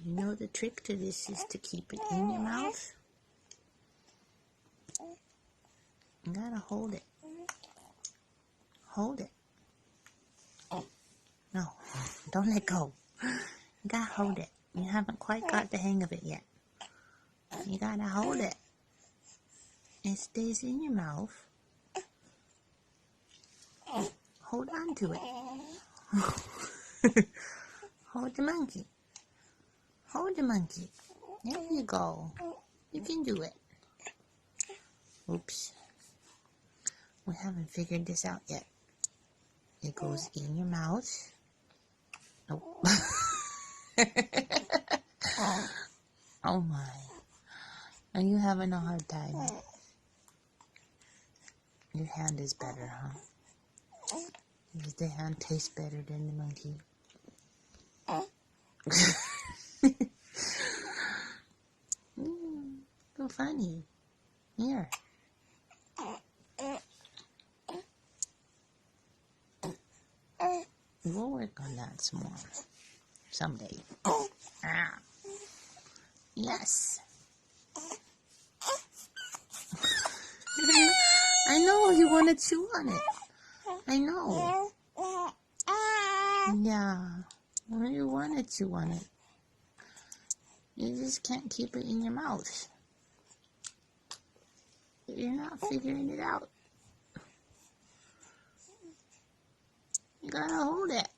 You know the trick to this is to keep it in your mouth. You gotta hold it. Hold it. No, don't let go. You gotta hold it. You haven't quite got the hang of it yet. You gotta hold it. It stays in your mouth. Hold on to it. Hold the monkey. Hold the monkey. There you go. You can do it. Oops. We haven't figured this out yet. It goes in your mouth. Nope. Oh my. Are you having a hard time? Your hand is better, huh? Does the hand taste better than the monkey? So funny. Here. We'll work on that some more. Someday. Ah. Yes. I know you want to chew on it. I know. Yeah. Well, you want to chew on it. You just can't keep it in your mouth. You're not figuring it out. You gotta hold it.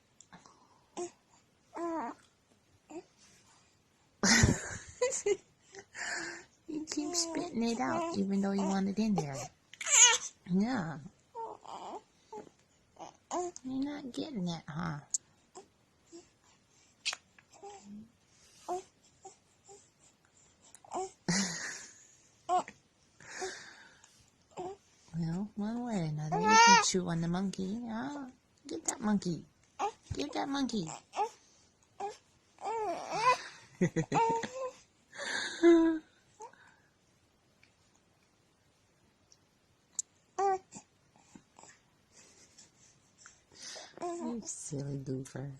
You keep spitting it out even though you want it in there. Yeah. You're not getting it, huh? Well, one way or another, you can chew on the monkey. Get that monkey. Get that monkey. You silly goofer.